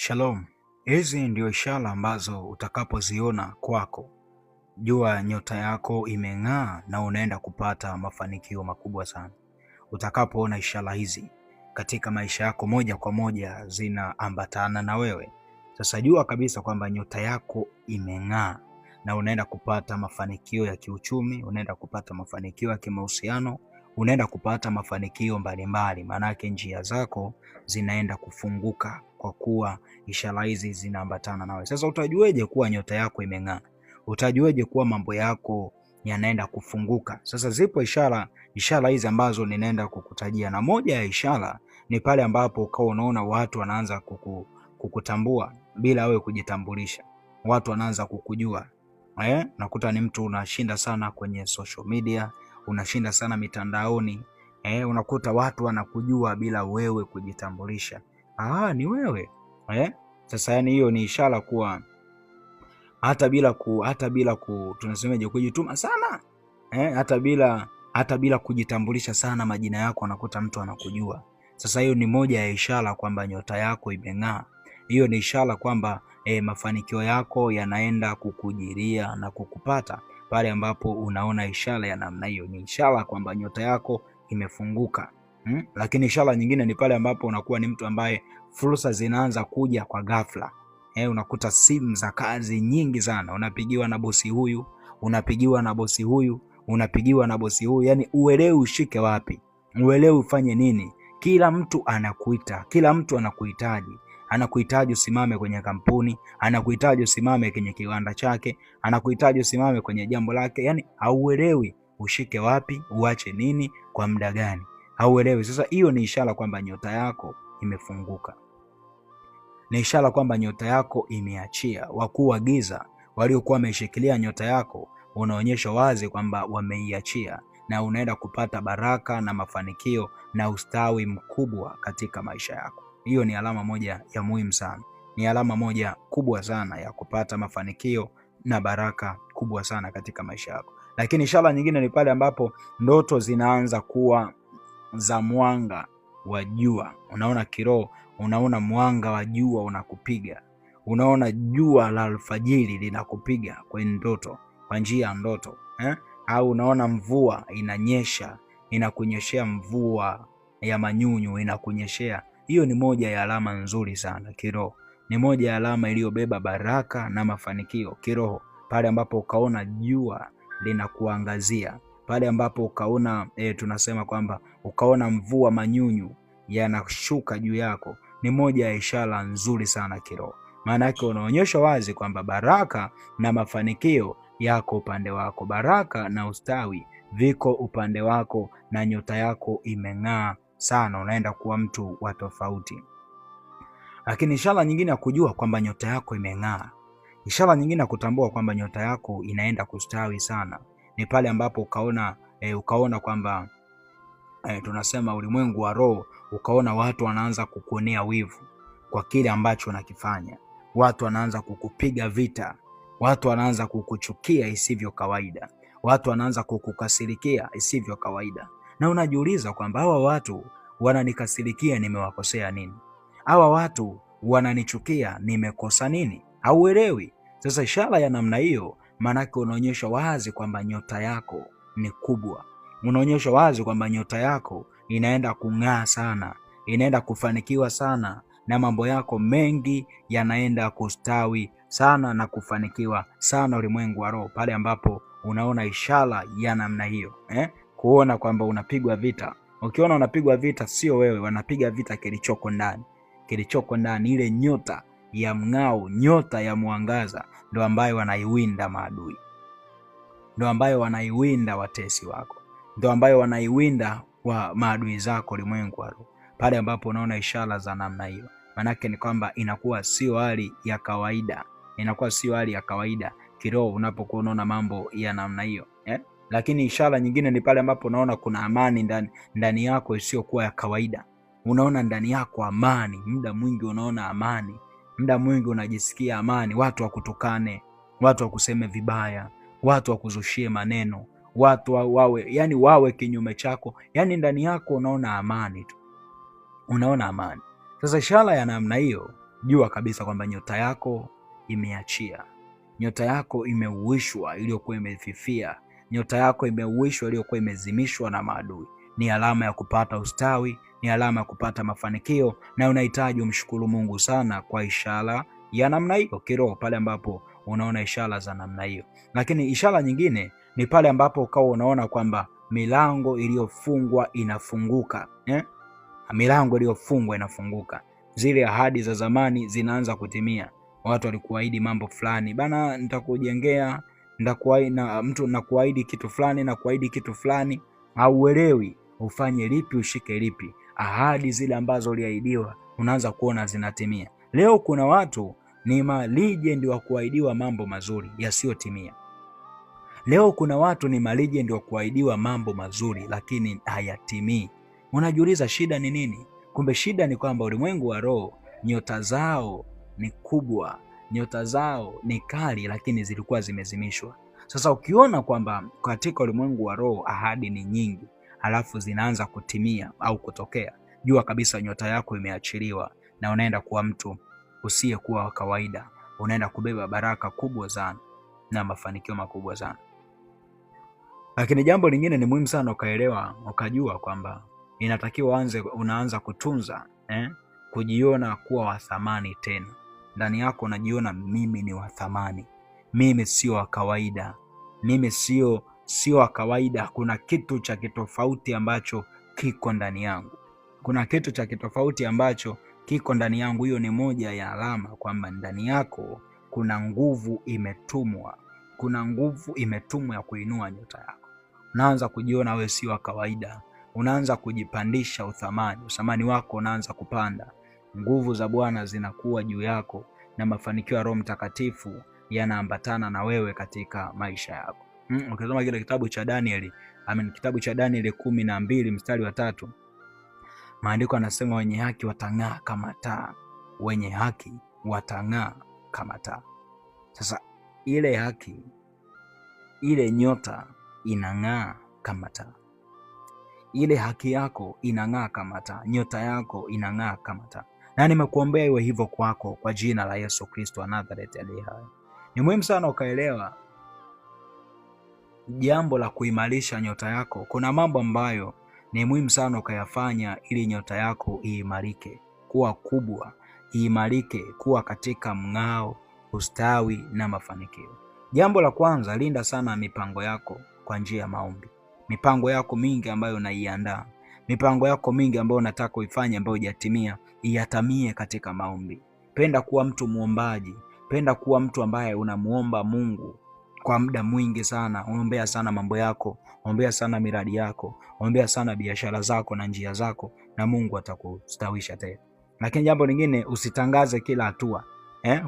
Shalom. Hizi ndio ishara ambazo utakapoziona kwako, jua nyota yako imeng'aa na unaenda kupata mafanikio makubwa sana. Utakapoona ishara hizi katika maisha yako, moja kwa moja zinaambatana na wewe. Sasa jua kabisa kwamba nyota yako imeng'aa na unaenda kupata mafanikio ya kiuchumi, unaenda kupata mafanikio ya kimahusiano, unaenda kupata mafanikio mbalimbali. Maanake njia zako zinaenda kufunguka kwa kuwa ishara hizi zinaambatana nawe. Sasa utajueje kuwa nyota yako imeng'aa? Utajueje kuwa mambo yako yanaenda kufunguka? Sasa zipo ishara hizi ambazo ninaenda kukutajia, na moja ya ishara ni pale ambapo ukao unaona watu wanaanza kukutambua bila wewe kujitambulisha. Watu wanaanza kukujua. Nakuta ni mtu unashinda sana kwenye social media, unashinda sana mitandaoni. Unakuta watu wanakujua bila wewe kujitambulisha. Ni wewe. Sasa yani hiyo ni ishara kuwa hata bila tunasemaje, kujituma sana, hata bila kujitambulisha sana majina yako, unakuta mtu anakujua. Sasa hiyo ni moja ya ishara kwamba nyota yako imeng'aa. Hiyo ni ishara kwamba mafanikio yako yanaenda kukujiria na kukupata. Pale ambapo unaona ishara ya namna hiyo, ni ishara kwamba nyota yako imefunguka. Lakini ishara nyingine ni pale ambapo unakuwa ni mtu ambaye fursa zinaanza kuja kwa ghafla. Unakuta simu za kazi nyingi sana, unapigiwa na bosi huyu, unapigiwa na bosi huyu, unapigiwa na bosi huyu, yani uelewi ushike wapi, uelewi ufanye nini. Kila mtu anakuita, kila mtu anakuhitaji. Anakuhitaji usimame kwenye kampuni, anakuhitaji usimame kwenye kiwanda chake, anakuhitaji usimame kwenye jambo lake. Yani hauelewi ushike wapi, uache nini, kwa muda gani, hauelewi. Sasa hiyo ni ishara kwamba nyota yako imefunguka. Ni ishara kwamba nyota yako imeachia. Wakuu wa giza waliokuwa wameshikilia nyota yako, unaonyesha wazi kwamba wameiachia, na unaenda kupata baraka na mafanikio na ustawi mkubwa katika maisha yako. Hiyo ni alama moja ya muhimu sana, ni alama moja kubwa sana ya kupata mafanikio na baraka kubwa sana katika maisha yako. Lakini ishara nyingine ni pale ambapo ndoto zinaanza kuwa za mwanga wa jua. Unaona kiroho, unaona mwanga wa jua unakupiga, unaona jua la alfajiri linakupiga kwenye ndoto, kwa njia ya ndoto. Au unaona mvua inanyesha, inakunyeshea mvua ya manyunyu, inakunyeshea. Hiyo ni moja ya alama nzuri sana kiroho, ni moja ya alama iliyobeba baraka na mafanikio kiroho. Pale ambapo ukaona jua linakuangazia, pale ambapo ukaona tunasema kwamba ukaona mvua manyunyu yanashuka juu yako, ni moja ya ishara nzuri sana kiroho. Maana yake unaonyesha wazi kwamba baraka na mafanikio yako upande wako, baraka na ustawi viko upande wako, na nyota yako imeng'aa sana, unaenda kuwa mtu wa tofauti. Lakini ishara nyingine ya kujua kwamba nyota yako imeng'aa, ishara nyingine ya kutambua kwamba nyota yako inaenda kustawi sana, ni pale ambapo ukaona kwamba tunasema ulimwengu wa roho, ukaona watu wanaanza kukuonea wivu kwa kile ambacho unakifanya. Watu wanaanza kukupiga vita, watu wanaanza kukuchukia isivyo kawaida, watu wanaanza kukukasirikia isivyo kawaida. Na unajiuliza kwamba hawa watu wananikasirikia, nimewakosea nini? Hawa watu wananichukia, nimekosa nini? Hauelewi. Sasa ishara ya namna hiyo, maanake unaonyesha wazi kwamba nyota yako ni kubwa. Unaonyesha wazi kwamba nyota yako inaenda kung'aa sana, inaenda kufanikiwa sana, na mambo yako mengi yanaenda kustawi sana na kufanikiwa sana ulimwengu wa roho. Pale ambapo unaona ishara ya namna hiyo, kuona kwamba unapigwa vita. Ukiona unapigwa vita, sio wewe, wanapiga vita kilichoko ndani. Kilichoko ndani, ile nyota ya mng'ao, nyota ya mwangaza, ndio ambayo wanaiwinda maadui, ndio ambayo wanaiwinda watesi wako, ndio ambayo wanaiwinda wa maadui zako ulimwengu wa roho. Pale ambapo unaona ishara za namna hiyo, manake ni kwamba inakuwa sio hali ya kawaida, inakuwa sio hali ya kawaida kiroho unapokuwa unaona mambo ya namna hiyo. Lakini ishara nyingine ni pale ambapo unaona kuna amani ndani yako isiyokuwa ya kawaida. Unaona ndani yako amani, muda mwingi unaona amani, muda mwingi unajisikia amani. Watu wakutukane, watu wakuseme vibaya, watu wakuzushie maneno, watu wawe kinyume chako, yani ndani yako unaona amani tu, unaona amani. Sasa ishara ya namna hiyo jua kabisa kwamba nyota yako imeachia, nyota yako imeuishwa iliyokuwa imefifia, nyota yako imeuishwa iliyokuwa imezimishwa na maadui. Ni alama ya kupata ustawi, ni alama ya kupata mafanikio, na unahitaji umshukuru Mungu sana kwa ishara ya namna hiyo kiroho, pale ambapo unaona ishara za namna hiyo. Lakini ishara nyingine ni pale ambapo ukawa unaona kwamba milango iliyofungwa inafunguka, milango iliyofungwa inafunguka. Zile ahadi za zamani zinaanza kutimia. Watu walikuahidi mambo fulani, bana, nitakujengea, nakuahidi kitu fulani, nakuahidi kitu fulani, hauelewi ufanye lipi, ushike lipi. Ahadi zile ambazo uliahidiwa unaanza kuona zinatimia. Leo kuna watu ni legend wa kuahidiwa mambo mazuri yasiyotimia. Leo kuna watu ni legend wa kuahidiwa mambo mazuri lakini hayatimii. Unajiuliza shida ni nini? Kumbe shida ni kwamba ulimwengu wa roho, nyota zao ni kubwa, nyota zao ni kali, lakini zilikuwa zimezimishwa. Sasa ukiona kwamba katika ulimwengu wa roho ahadi ni nyingi, halafu zinaanza kutimia au kutokea, jua kabisa nyota yako imeachiliwa na unaenda kuwa mtu usiyekuwa wa kawaida. Unaenda kubeba baraka kubwa sana na mafanikio makubwa sana. Lakini jambo lingine ni muhimu sana ukaelewa, ukajua kwamba inatakiwa unaanza kutunza, kujiona kuwa wa thamani tena. Ndani yako unajiona, mimi ni wa thamani, mimi sio wa kawaida, mimi sio wa kawaida. Kuna kitu cha kitofauti ambacho kiko ndani yangu, kuna kitu cha kitofauti ambacho kiko ndani yangu. Hiyo ni moja ya alama kwamba ndani yako kuna nguvu imetumwa, kuna nguvu imetumwa ya kuinua nyota yako. Unaanza kujiona wewe sio wa kawaida, unaanza kujipandisha uthamani wako unaanza kupanda. Nguvu za Bwana zinakuwa juu yako na mafanikio ya Roho Mtakatifu yanaambatana na wewe katika maisha yako. Ukisoma kile kitabu cha Danieli 12 mstari wa 3, maandiko yanasema wenye haki watang'aa kama taa, wenye haki watang'aa kama taa. Sasa ile haki, ile nyota inang'aa kama taa. Ile haki yako inang'aa kama taa, nyota yako inang'aa kama taa. Na nimekuombea iwe hivyo kwako kwa jina la Yesu Kristo wa Nazareti aliye hai. Ni muhimu sana ukaelewa jambo la kuimarisha nyota yako. Kuna mambo ambayo ni muhimu sana ukayafanya ili nyota yako iimarike, kuwa kubwa, iimarike, kuwa katika mng'ao, ustawi na mafanikio. Jambo la kwanza, linda sana mipango yako kwa njia ya maombi. Mipango yako mingi ambayo unaiandaa, mipango yako mingi ambayo unataka uifanye ambayo hujatimia, iatamie katika maombi. Penda kuwa mtu muombaji, penda kuwa mtu ambaye unamuomba Mungu kwa muda mwingi sana. Ombea sana mambo yako, ombea sana miradi yako, ombea sana biashara zako na njia zako, na Mungu atakustawisha tena. Lakini jambo lingine, usitangaze kila hatua.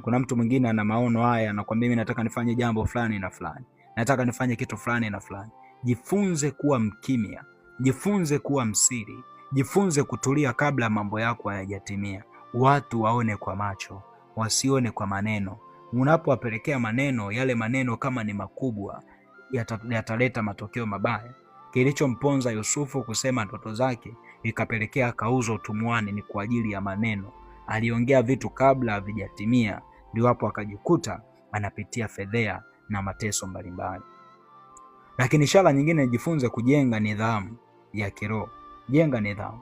Kuna mtu mwingine ana maono haya, anakuambia mimi nataka nifanye jambo fulani na fulani, nataka nifanye kitu fulani na fulani. Jifunze kuwa mkimya, jifunze kuwa msiri, jifunze kutulia kabla mambo yako hayajatimia. Watu waone kwa macho, wasione kwa maneno. Unapowapelekea maneno, yale maneno kama ni makubwa yataleta matokeo mabaya. Kilichomponza Yusufu kusema ndoto zake ikapelekea akauzwa utumwani ni kwa ajili ya maneno. Aliongea vitu kabla havijatimia, ndio hapo akajikuta anapitia fedhea na mateso mbalimbali. Lakini ishara nyingine, jifunze kujenga nidhamu ya kiroho. Jenga nidhamu.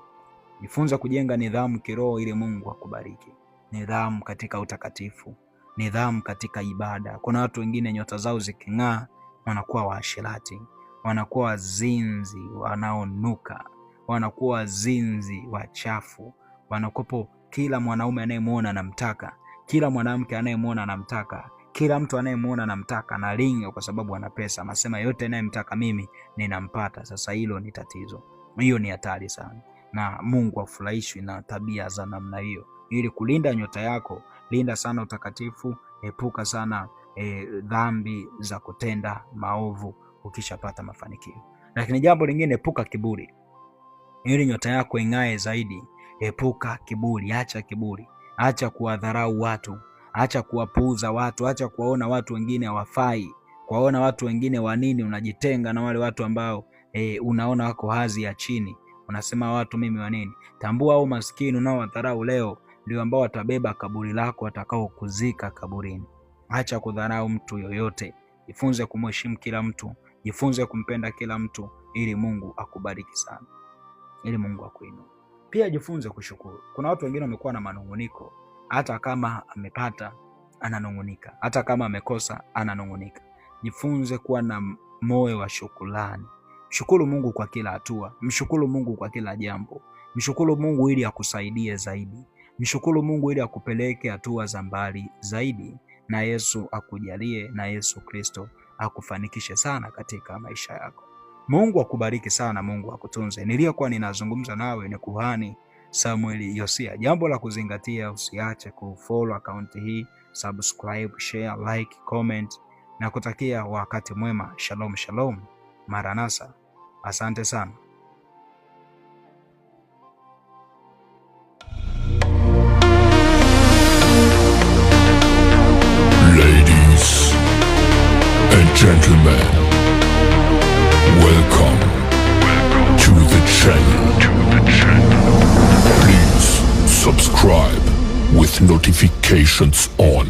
Jifunze kujenga nidhamu kiroho ili Mungu akubariki. Nidhamu katika utakatifu, nidhamu katika ibada. Kuna watu wengine nyota zao ziking'aa wanakuwa waasherati, wanakuwa wazinzi wanaonuka, wanakuwa wazinzi wachafu, wanakopo kila mwanaume anayemuona anamtaka, kila mwanamke anayemuona anamtaka, kila mtu anayemuona anamtaka, na linga kwa sababu ana pesa. Anasema yote anayemtaka mimi ninampata. Sasa hilo ni tatizo. Hiyo ni hatari sana. Na Mungu afurahishwi na tabia za namna hiyo. Ili kulinda nyota yako, linda sana utakatifu, epuka sana dhambi za kutenda maovu ukishapata mafanikio. Lakini jambo lingine, epuka kiburi. Ili nyota yako ing'ae zaidi, epuka kiburi, acha kiburi, acha kuwadharau watu, acha kuwapuuza watu, acha kuwaona watu wengine hawafai, kuwaona watu wengine wanini. Unajitenga na wale watu ambao unaona wako hadhi ya chini. Unasema watu mimi wanini? Tambua au maskini unaowadharau leo ndio ambao watabeba kaburi lako, watakao kuzika kaburini. Acha kudharau mtu yoyote. Jifunze kumheshimu kila mtu, jifunze kumpenda kila mtu, ili Mungu akubariki sana, ili Mungu akuinue. Pia jifunze kushukuru. Kuna watu wengine wamekuwa na manunguniko, hata kama amepata ananungunika, hata kama amekosa ananungunika. Jifunze kuwa na moyo wa shukrani. Mshukuru Mungu kwa kila hatua, mshukuru Mungu kwa kila jambo, mshukuru Mungu ili akusaidie zaidi, mshukuru Mungu ili akupeleke hatua za mbali zaidi, na Yesu akujalie, na Yesu Kristo akufanikishe sana katika maisha yako. Mungu akubariki sana, Mungu akutunze. Niliyokuwa ninazungumza nawe ni Kuhani Samuel Yosia. Jambo la kuzingatia, usiache kufollow account hii, subscribe, share, like, comment, na kutakia wakati mwema. Shalom, shalom. Maranatha. Asante sana. Ladies and gentlemen, welcome to the channel. Please subscribe with notifications on.